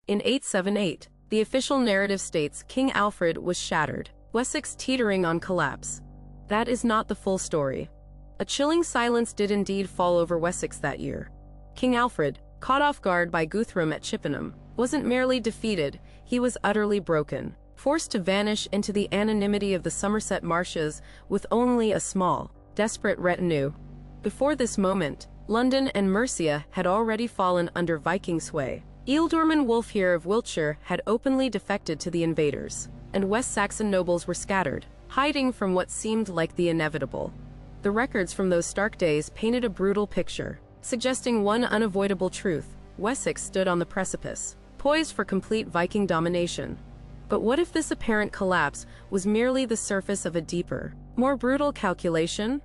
In 878, the official narrative states King Alfred was shattered, Wessex teetering on collapse. That is not the full story. A chilling silence did indeed fall over Wessex that year. King Alfred, caught off guard by Guthrum at Chippenham, wasn't merely defeated, he was utterly broken, forced to vanish into the anonymity of the Somerset Marshes with only a small, desperate retinue. Before this moment, London and Mercia had already fallen under Viking sway. Ealdorman Wulfhere of Wiltshire had openly defected to the invaders, and West Saxon nobles were scattered, hiding from what seemed like the inevitable. The records from those stark days painted a brutal picture, suggesting one unavoidable truth: Wessex stood on the precipice, poised for complete Viking domination. But what if this apparent collapse was merely the surface of a deeper, more brutal calculation?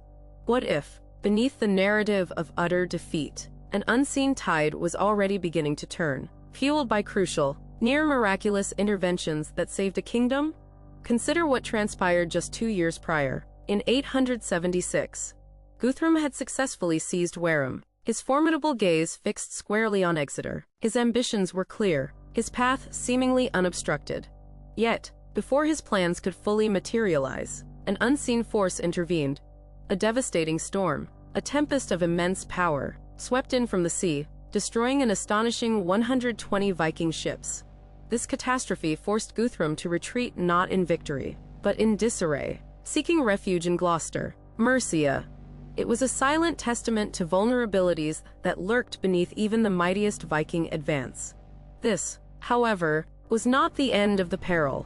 What if, beneath the narrative of utter defeat, an unseen tide was already beginning to turn, fueled by crucial, near-miraculous interventions that saved a kingdom? Consider what transpired just 2 years prior. In 876, Guthrum had successfully seized Wareham, his formidable gaze fixed squarely on Exeter. His ambitions were clear, his path seemingly unobstructed. Yet, before his plans could fully materialize, an unseen force intervened. A devastating storm, a tempest of immense power, swept in from the sea, destroying an astonishing 120 Viking ships. This catastrophe forced Guthrum to retreat not in victory, but in disarray, seeking refuge in Gloucester, Mercia. It was a silent testament to vulnerabilities that lurked beneath even the mightiest Viking advance. This, however, was not the end of the peril.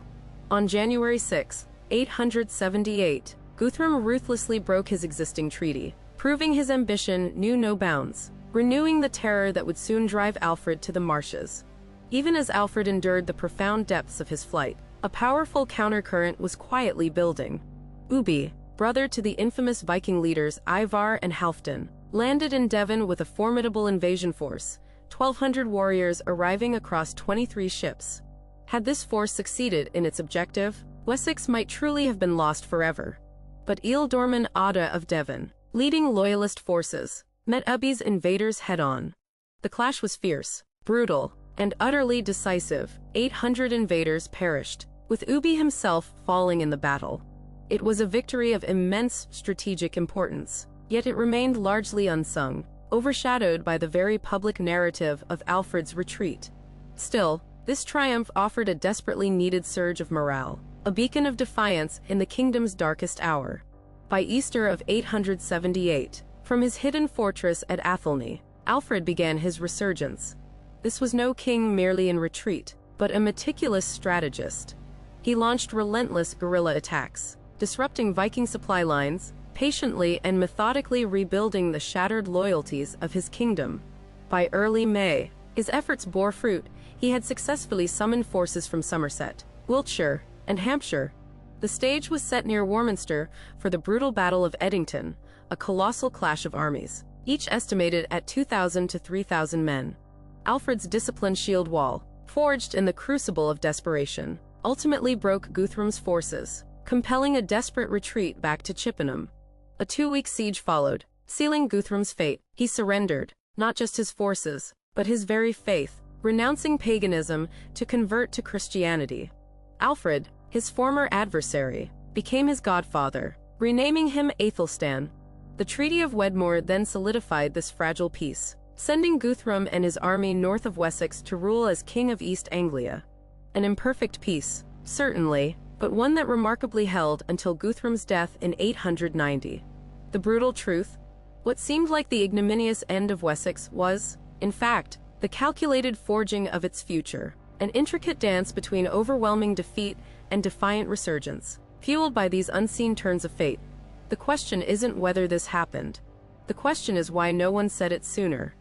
On January 6, 878, Guthrum ruthlessly broke his existing treaty, proving his ambition knew no bounds, renewing the terror that would soon drive Alfred to the marshes. Even as Alfred endured the profound depths of his flight, a powerful countercurrent was quietly building. Ubbe, brother to the infamous Viking leaders Ivar and Halfdan, landed in Devon with a formidable invasion force, 1,200 warriors arriving across 23 ships. Had this force succeeded in its objective, Wessex might truly have been lost forever. But Ealdorman Odda of Devon, leading loyalist forces, met Ubbe's invaders head-on. The clash was fierce, brutal, and utterly decisive. 800 invaders perished, with Ubbe himself falling in the battle. It was a victory of immense strategic importance, yet it remained largely unsung, overshadowed by the very public narrative of Alfred's retreat. Still, this triumph offered a desperately needed surge of morale, a beacon of defiance in the kingdom's darkest hour. By Easter of 878, from his hidden fortress at Athelney, Alfred began his resurgence. This was no king merely in retreat, but a meticulous strategist. He launched relentless guerrilla attacks, disrupting Viking supply lines, patiently and methodically rebuilding the shattered loyalties of his kingdom. By early May, his efforts bore fruit. He had successfully summoned forces from Somerset, Wiltshire, and Hampshire. The stage was set near Warminster for the brutal Battle of Edington, a colossal clash of armies, each estimated at 2,000 to 3,000 men. Alfred's disciplined shield wall, forged in the crucible of desperation, ultimately broke Guthrum's forces, compelling a desperate retreat back to Chippenham. A 2-week siege followed, sealing Guthrum's fate. He surrendered, not just his forces, but his very faith, renouncing paganism to convert to Christianity. Alfred, his former adversary, became his godfather, renaming him Aethelstan. The Treaty of Wedmore then solidified this fragile peace, sending Guthrum and his army north of Wessex to rule as King of East Anglia. An imperfect peace, certainly, but one that remarkably held until Guthrum's death in 890. The brutal truth? What seemed like the ignominious end of Wessex was, in fact, the calculated forging of its future, an intricate dance between overwhelming defeat and defiant resurgence, fueled by these unseen turns of fate. The question isn't whether this happened. The question is why no one said it sooner.